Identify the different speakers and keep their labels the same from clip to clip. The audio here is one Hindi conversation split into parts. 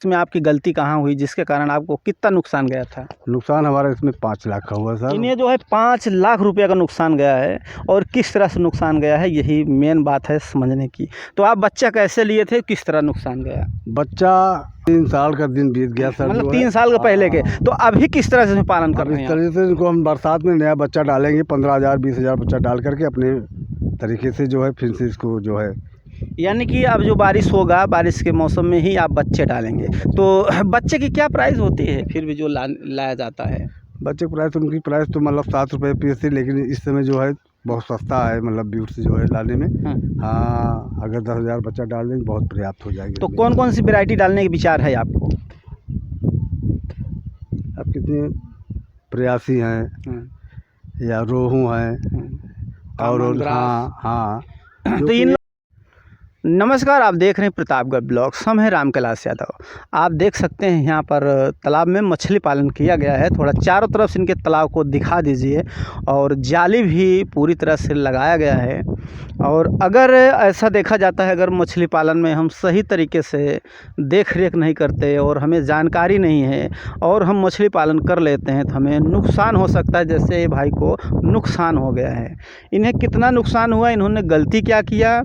Speaker 1: इसमें आपकी गलती कहाँ हुई जिसके कारण आपको कितना नुकसान गया था?
Speaker 2: नुकसान हमारा इसमें 5 लाख का हुआ सर।
Speaker 1: इन्हें जो है 5 लाख रुपए का नुकसान गया है। और किस तरह से नुकसान गया है यही मेन बात है समझने की। तो आप बच्चा कैसे लिए थे, किस तरह नुकसान गया?
Speaker 2: बच्चा 3 साल का दिन बीत गया सर।
Speaker 1: मतलब 3 साल के पहले के। तो अभी किस तरह से इसमें पालन कर
Speaker 2: अब
Speaker 1: रहे
Speaker 2: इस
Speaker 1: हैं आप?
Speaker 2: तरह से इनको हम बरसात में नया बच्चा डालेंगे, 15,000 20,000 बच्चा डाल करके अपने तरीके से जो है फिर से इसको जो है।
Speaker 1: यानी कि अब जो बारिश होगा, बारिश के मौसम में ही आप बच्चे डालेंगे। तो बच्चे की क्या प्राइस होती है फिर भी जो लाया जाता है?
Speaker 2: बच्चे की प्राइस, उनकी प्राइस तो मतलब 7 रुपये पीस थी, लेकिन इस समय जो है बहुत सस्ता है, मतलब ब्यूट से जो है लाने में। हाँ, अगर 10,000 बच्चा डाल देंगे बहुत पर्याप्त हो जाएगी।
Speaker 1: तो कौन कौन सी वैरायटी डालने के विचार है आपको?
Speaker 2: अब कितने प्रयासी हैं या रोहू हैं और हाँ
Speaker 1: तो इन नमस्कार, आप देख रहे हैं प्रतापगढ़ ब्लॉग्स। हम हैं राम कैलाश यादव। आप देख सकते हैं यहाँ पर तालाब में मछली पालन किया गया है। थोड़ा चारों तरफ से इनके तालाब को दिखा दीजिए। और जाली भी पूरी तरह से लगाया गया है। और अगर ऐसा देखा जाता है, अगर मछली पालन में हम सही तरीके से देख रेख नहीं करते और हमें जानकारी नहीं है और हम मछली पालन कर लेते हैं तो हमें नुकसान हो सकता है। जैसे भाई को नुकसान हो गया है। इन्हें कितना नुकसान हुआ, इन्होंने गलती क्या किया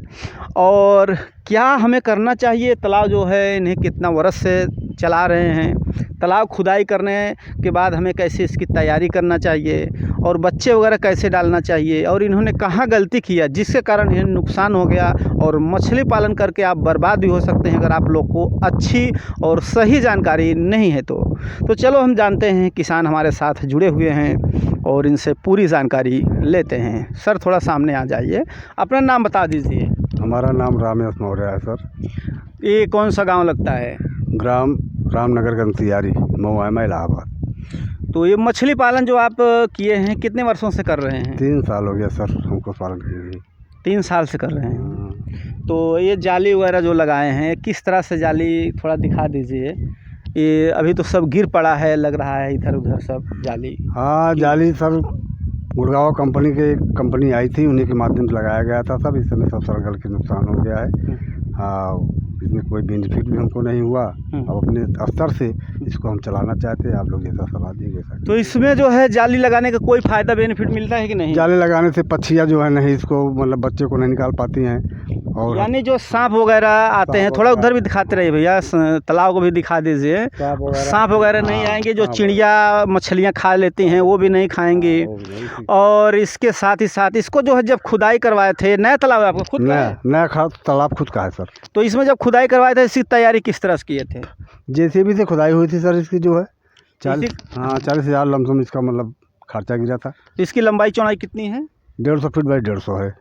Speaker 1: और क्या हमें करना चाहिए? तालाब जो है इन्हें कितना वर्ष से चला रहे हैं, तालाब खुदाई करने के बाद हमें कैसे इसकी तैयारी करना चाहिए और बच्चे वगैरह कैसे डालना चाहिए, और इन्होंने कहाँ गलती किया जिसके कारण इन्हें नुकसान हो गया। और मछली पालन करके आप बर्बाद भी हो सकते हैं अगर आप लोग को अच्छी और सही जानकारी नहीं है तो चलो हम जानते हैं, किसान हमारे साथ जुड़े हुए हैं और इनसे पूरी जानकारी लेते हैं। सर थोड़ा सामने आ जाइए, अपना नाम बता दीजिए।
Speaker 2: हमारा नाम रामेश मौर्य है सर।
Speaker 1: ये कौन सा गांव लगता है?
Speaker 2: ग्राम रामनगर गंतियारी, महुआ, इलाहाबाद।
Speaker 1: तो ये मछली पालन जो आप किए हैं कितने वर्षों से कर रहे हैं?
Speaker 2: 3 साल हो गया सर हमको पालन किए हुए।
Speaker 1: 3 साल से कर रहे हैं। तो ये जाली वगैरह जो लगाए हैं, किस तरह से जाली थोड़ा दिखा दीजिए। ये अभी तो सब गिर पड़ा है, लग रहा है इधर उधर सब जाली।
Speaker 2: हाँ, जाली सर गुड़गांव कंपनी आई थी, उन्हीं के माध्यम से लगाया गया था सब। इस समय सब सरगल के नुकसान हो गया है। हाँ, इसमें कोई बेनिफिट भी हमको नहीं हुआ। अब अपने स्तर से इसको हम चलाना चाहते हैं, आप लोग जैसा सलाह देंगे सर।
Speaker 1: तो इसमें जो है जाली लगाने का कोई फ़ायदा बेनिफिट मिलता है कि नहीं?
Speaker 2: जाली लगाने से पक्षियाँ जो है नहीं इसको, मतलब बच्चे को नहीं निकाल पाती हैं। और
Speaker 1: यानी जो सांप वगैरह आते हैं, थोड़ा उधर भी दिखाते रहिए भैया, तालाब को भी दिखा दीजिए। सांप वगैरह नहीं आएंगे, जो चिड़िया मछलियाँ खा लेती हैं वो भी नहीं खाएंगी। और इसके साथ ही साथ इसको जो है जब खुदाई करवाए थे, नया तालाब है आपका खुद का?
Speaker 2: नया तालाब खुद का है सर।
Speaker 1: तो इसमें जब खुदाई करवाए थे इसकी तैयारी किस तरह से किए थे?
Speaker 2: जेसीबी से खुदाई हुई थी सर। इसकी जो है 40,000 लमसम इसका मतलब खर्चा गिरा था।
Speaker 1: तो इसकी लंबाई चौड़ाई कितनी है?
Speaker 2: 150 फीट बाई 150 है।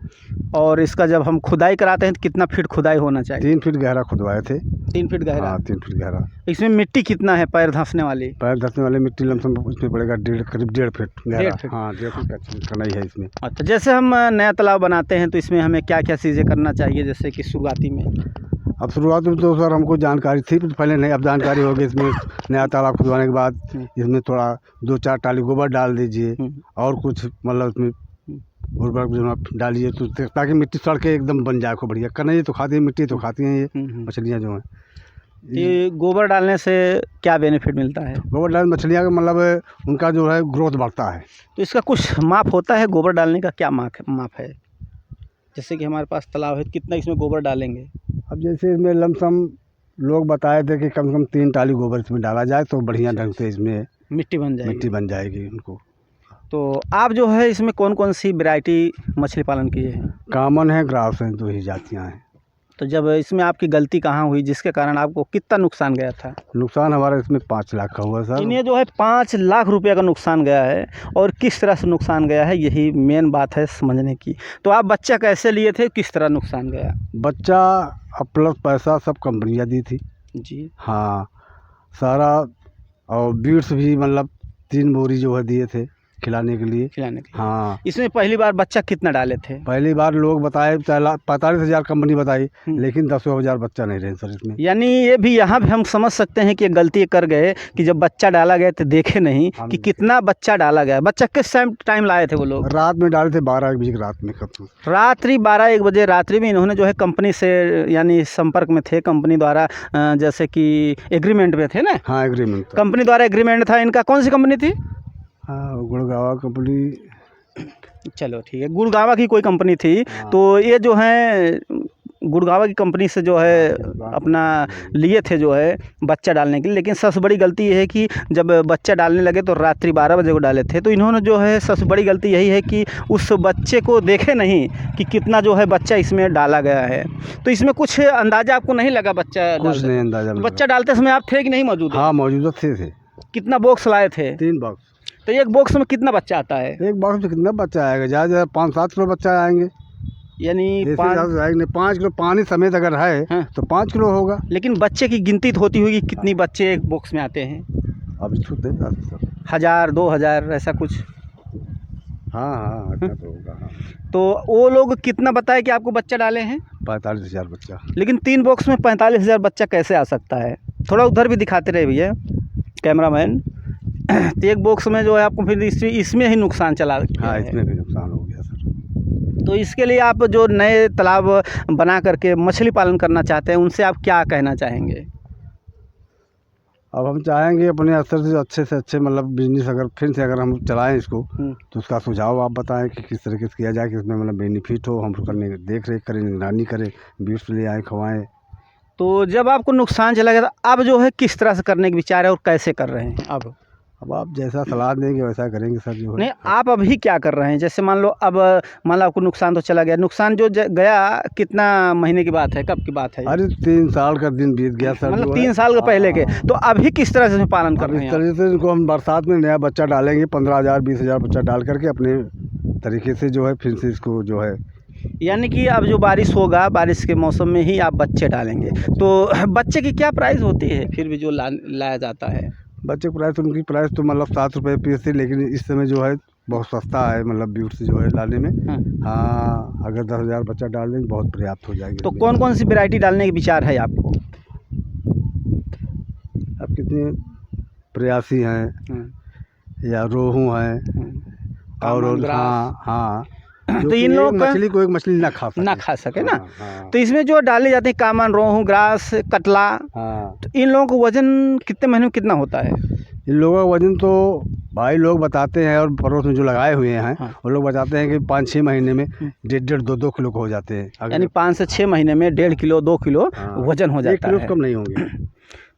Speaker 1: और इसका जब हम खुदाई कराते हैं तो कितना फीट खुदाई होना चाहिए?
Speaker 2: 3 फीट गहरा खुदवाए थे।
Speaker 1: 3 फीट गहरा?
Speaker 2: हाँ, 3 फीट गहरा।
Speaker 1: इसमें मिट्टी कितना है पैर धंसने वाली?
Speaker 2: पैर धंसने वाली मिट्टी लमसम इसमें पड़ेगा करीब 1.5 फीट गहरा।
Speaker 1: 1.5 फीट?
Speaker 2: हाँ, 1.5 फीट का कनाई है इसमें।
Speaker 1: अच्छा, जैसे हम नया तालाब बनाते हैं तो इसमें हमें क्या क्या चीज़ें करना चाहिए, जैसे कि शुरुआती में?
Speaker 2: अब शुरुआत में तो सर हमको जानकारी थी पहले नहीं, अब जानकारी हो गई। इसमें नया तालाब खुदवाने के बाद इसमें थोड़ा 2-4 टाली गोबर डाल दीजिए और कुछ मतलब उसमें उर्वरक जो आप डालिए तो ताकि मिट्टी सड़ के एकदम बन जाए खूब बढ़िया। कनई तो खाती है, मिट्टी तो खाती हैं ये मछलियाँ जो हैं।
Speaker 1: ये गोबर डालने से क्या बेनिफिट मिलता है?
Speaker 2: गोबर डालने मछलियाँ का मतलब उनका जो है ग्रोथ बढ़ता है।
Speaker 1: तो इसका कुछ माप होता है गोबर डालने का? क्या माप है? जैसे कि हमारे पास तालाब है, कितना इसमें गोबर डालेंगे?
Speaker 2: अब जैसे इसमें लमसम लोग बताए थे कि कम से कम 3 टाली गोबर इसमें डाला जाए तो बढ़िया ढंग से इसमें
Speaker 1: मिट्टी बन जाएगी
Speaker 2: उनको।
Speaker 1: तो आप जो है इसमें कौन कौन सी वैरायटी मछली पालन किए हैं?
Speaker 2: कामन है, ग्रास हैं, 2 ही जातियाँ हैं।
Speaker 1: तो जब इसमें आपकी गलती कहाँ हुई जिसके कारण आपको कितना नुकसान गया था?
Speaker 2: नुकसान हमारा इसमें 5 लाख का हुआ सर।
Speaker 1: इन्हें जो है 5 लाख रुपए का नुकसान गया है। और किस तरह से नुकसान गया है यही मेन बात है समझने की। तो आप बच्चा कैसे लिए थे, किस तरह नुकसान गया?
Speaker 2: बच्चा अब प्लस पैसा सब कंपनियाँ दी थी
Speaker 1: जी
Speaker 2: हाँ सारा। और बीड्स भी मतलब 3 बोरी जो है दिए थे। खिलाने के लिए। हाँ,
Speaker 1: इसमें पहली बार बच्चा कितना डाले थे?
Speaker 2: पहली बार लोग बताए 45,000 कंपनी बताई, लेकिन 10,000 बच्चा नहीं रहे सर इसमें।
Speaker 1: यानी ये भी यहाँ भी हम समझ सकते हैं कि गलती कर गए कि जब बच्चा डाला गया तो देखे नहीं कि कितना बच्चा डाला गया। बच्चा किस टाइम लाए थे वो लोग?
Speaker 2: रात में डाले थे, 12 बजे रात में।
Speaker 1: रात्रि 12-1 बजे रात्रि में इन्होंने जो है कंपनी से यानी संपर्क में थे, कंपनी द्वारा जैसे कि एग्रीमेंट में थे ना?
Speaker 2: हाँ, एग्रीमेंट,
Speaker 1: कंपनी द्वारा एग्रीमेंट था इनका। कौन सी कंपनी थी?
Speaker 2: हाँ, गुड़गावा कंपनी।
Speaker 1: चलो ठीक है, गुड़गावा की कोई कंपनी थी। तो ये जो है गुड़गावा की कंपनी से जो है अपना लिए थे जो है बच्चा डालने के लिए। लेकिन सबसे बड़ी गलती ये है कि जब बच्चा डालने लगे तो रात्रि 12 बजे को डाले थे। तो इन्होंने जो है सबसे बड़ी गलती यही है कि उस बच्चे को देखे नहीं कि कितना जो है बच्चा इसमें डाला गया है। तो इसमें कुछ अंदाज़ा आपको नहीं लगा? बच्चा
Speaker 2: कुछ नहीं अंदाज़ा।
Speaker 1: बच्चा डालते समय आप थे कि नहीं मौजूद?
Speaker 2: हाँ, मौजूद थे।
Speaker 1: कितना बॉक्स लाए थे?
Speaker 2: 3 बॉक्स।
Speaker 1: तो एक बॉक्स में कितना बच्चा आता है?
Speaker 2: एक बॉक्स में कितना बच्चा आएगा? ज़्यादा 5-7 किलो बच्चा आएंगे।
Speaker 1: यानी
Speaker 2: 5 किलो पानी समेत अगर है
Speaker 1: हाँ।
Speaker 2: तो 5 किलो होगा।
Speaker 1: लेकिन बच्चे की गिनती तो होती होगी, कितनी बच्चे एक बॉक्स में आते हैं?
Speaker 2: अभी छूट दे
Speaker 1: 1000-2000 ऐसा कुछ?
Speaker 2: हाँ, अच्छा तो होगा। हाँ।
Speaker 1: तो वो लोग कितना बताए कि आपको बच्चा डाले हैं?
Speaker 2: 45,000 बच्चा।
Speaker 1: लेकिन 3 बॉक्स में 45,000 बच्चा कैसे आ सकता है? थोड़ा उधर भी दिखाते रहे भैया कैमरामैन। तो एक बॉक्स में जो है आपको फिर इसमें ही नुकसान चला।
Speaker 2: हाँ, इसमें भी नुकसान हो गया सर।
Speaker 1: तो इसके लिए आप जो नए तालाब बना करके मछली पालन करना चाहते हैं उनसे आप क्या कहना चाहेंगे?
Speaker 2: अब हम चाहेंगे अपने स्तर से अच्छे मतलब बिजनेस अगर फिर से अगर हम चलाएं इसको, तो उसका सुझाव आप बताएं कि किस तरीके से किया जाए कि इसमें मतलब बेनिफिट हो, हम करने देख रेख करें, निगरानी करें, बीज ले आए, खवाएं।
Speaker 1: तो जब आपको नुकसान चला गया तो अब जो है किस तरह से करने के विचार है और कैसे कर रहे हैं अब
Speaker 2: आप जैसा सलाह देंगे वैसा करेंगे सर। जो है
Speaker 1: नहीं, आप अभी क्या कर रहे हैं? जैसे मान लो आपको नुकसान तो चला गया। नुकसान जो गया कितना महीने की बात है, कब की बात है?
Speaker 2: अरे 3 साल का दिन बीत गया सर।
Speaker 1: मतलब 3 साल के पहले के। तो अभी किस तरह से पालन कर रहे हैं?
Speaker 2: इस तरह से इनको हम बरसात में नया बच्चा डालेंगे, 15,000-20,000 बच्चा डाल करके अपने तरीके से जो है फिर से इसको जो है,
Speaker 1: यानी कि अब जो बारिश होगा, बारिश के मौसम में ही आप बच्चे डालेंगे। तो बच्चे की क्या प्राइस होती है फिर भी जो लाया जाता है?
Speaker 2: बच्चे की प्राइस, उनकी प्राइस तो मतलब 7 रुपये पीस थी, लेकिन इस समय जो है बहुत सस्ता है मतलब ब्यूट से जो है लाने में। हाँ, अगर 10,000 बच्चा डाल देंगे बहुत पर्याप्त हो जाएगी।
Speaker 1: तो कौन कौन सी वैरायटी डालने के विचार है आपको?
Speaker 2: अब कितने प्रयासी हैं या रोहू हैं और हाँ
Speaker 1: तो इन लोग
Speaker 2: मछली को एक मछली ना खा सके
Speaker 1: ना। तो इसमें जो डाले जाते हैं कामन, रोहू, ग्रास, कतला, तो इन लोगों को वजन कितने महीने में कितना होता है?
Speaker 2: इन लोगों का वजन तो भाई लोग बताते हैं, और पड़ोस में जो लगाए हुए हैं वो लोग बताते हैं कि 5-6 महीने में 1.5-2 किलो हो जाते हैं।
Speaker 1: यानी 5 से 6 महीने में 1.5 किलो 2 किलो वजन हो जाता है।
Speaker 2: 1 किलो कम नहीं होंगे।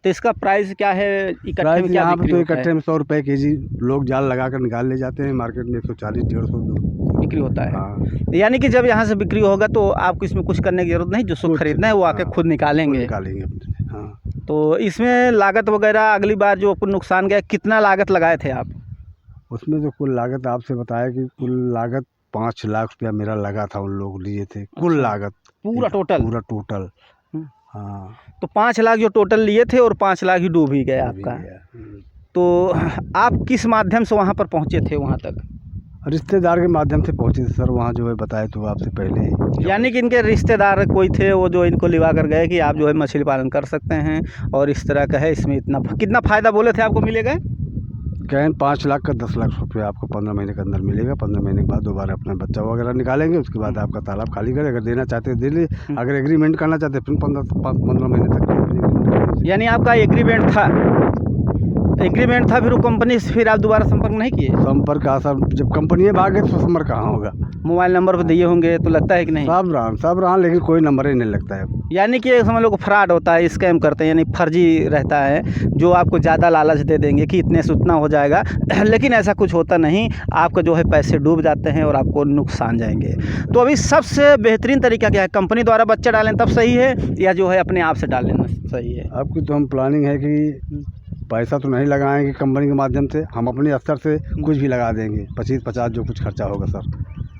Speaker 1: तो इसका प्राइस क्या है इकट्ठे में?
Speaker 2: यहाँ पे तो इकट्ठे में 100 रुपये केजी लोग जाल लगा कर निकाल ले जाते हैं। मार्केट में 140-150
Speaker 1: बिक्री होता है। यानी कि जब यहाँ से बिक्री होगा तो आपको इसमें कुछ करने की जरूरत नहीं, जो खरीदना है वो आके खुद निकालेंगे।
Speaker 2: हाँ।
Speaker 1: तो इसमें लागत वगैरह अगली बार जो आपको नुकसान गया, कितना लागत लगाए थे आप?
Speaker 2: उसमें तो कुल लागत आपसे बताया कि कुल लागत 5 लाख रुपया मेरा लगा था, उन लोग लिए थे कुल लागत
Speaker 1: पूरा टोटल।
Speaker 2: हाँ,
Speaker 1: तो 5 लाख जो टोटल लिए थे और 5 लाख ही डूब ही गए आपका। तो आप किस माध्यम से वहाँ पर पहुँचे थे वहाँ तक?
Speaker 2: रिश्तेदार के माध्यम से पहुँचे थे सर वहाँ, जो है बताए तो आपसे पहले।
Speaker 1: यानी कि इनके रिश्तेदार कोई थे वो जो इनको लिवा कर गए कि आप जो है मछली पालन कर सकते हैं और इस तरह का है, इसमें इतना कितना फ़ायदा बोले थे आपको मिलेगा?
Speaker 2: कहें 5 लाख का 10 लाख रुपये आपको 15 महीने के अंदर मिलेगा। 15 महीने के बाद दोबारा अपना बच्चा वगैरह निकालेंगे, उसके बाद आपका तालाब खाली करें। अगर देना चाहते हैं दे ली, अगर एग्रीमेंट करना चाहते हैं फिर 15 महीने तक।
Speaker 1: यानी आपका एग्रीमेंट था फिर वो कंपनी से फिर आप दोबारा संपर्क नहीं किए?
Speaker 2: संपर्क का सर, जब कंपनी भाग गए तो संपर्क कहाँ होगा?
Speaker 1: मोबाइल नंबर पर दिए होंगे तो लगता है कि नहीं?
Speaker 2: सब रहा लेकिन कोई नंबर ही नहीं लगता है।
Speaker 1: यानी कि समझ लो फ्रॉड होता है, स्कैम करते हैं, यानी फर्जी रहता है, जो आपको ज़्यादा लालच दे देंगे कि इतने से उतना हो जाएगा, लेकिन ऐसा कुछ होता नहीं। आपका जो है पैसे डूब जाते हैं और आपको नुकसान जाएंगे। तो अभी सबसे बेहतरीन तरीका क्या है? कंपनी द्वारा बच्चा डालें तब सही है या जो है अपने आप से डाल लेना सही है?
Speaker 2: आपकी तो हम प्लानिंग है कि पैसा तो नहीं लगाएंगे कंपनी के माध्यम से, हम अपने स्तर से कुछ भी लगा देंगे। 25-50 जो कुछ खर्चा होगा सर,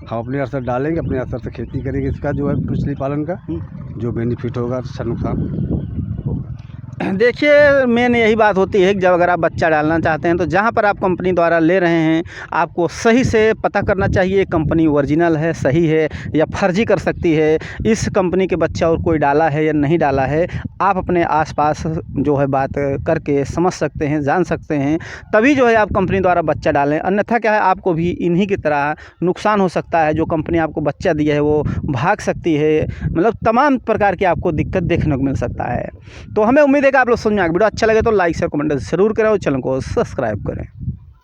Speaker 2: हम अपने स्तर डालेंगे, अपने स्तर से खेती करेंगे। इसका जो है मछली पालन का जो बेनिफिट होगा, अच्छा नुकसान होगा।
Speaker 1: देखिए मेन यही बात होती है कि जब अगर आप बच्चा डालना चाहते हैं तो जहाँ पर आप कंपनी द्वारा ले रहे हैं आपको सही से पता करना चाहिए कंपनी ओरिजिनल है, सही है या फर्जी कर सकती है, इस कंपनी के बच्चा और कोई डाला है या नहीं डाला है। आप अपने आसपास जो है बात करके समझ सकते हैं, जान सकते हैं, तभी जो है आप कंपनी द्वारा बच्चा डालें। अन्यथा क्या है, आपको भी इन्हीं की तरह नुकसान हो सकता है। जो कंपनी आपको बच्चा दिया है वो भाग सकती है, मतलब तमाम प्रकार की आपको दिक्कत देखने को मिल सकता है। तो हमें उम्मीद है कि आप लोग समझ में आएगा। वीडियो अच्छा लगे तो लाइक शेयर कमेंट ज़रूर करें और चैनल को सब्सक्राइब करें।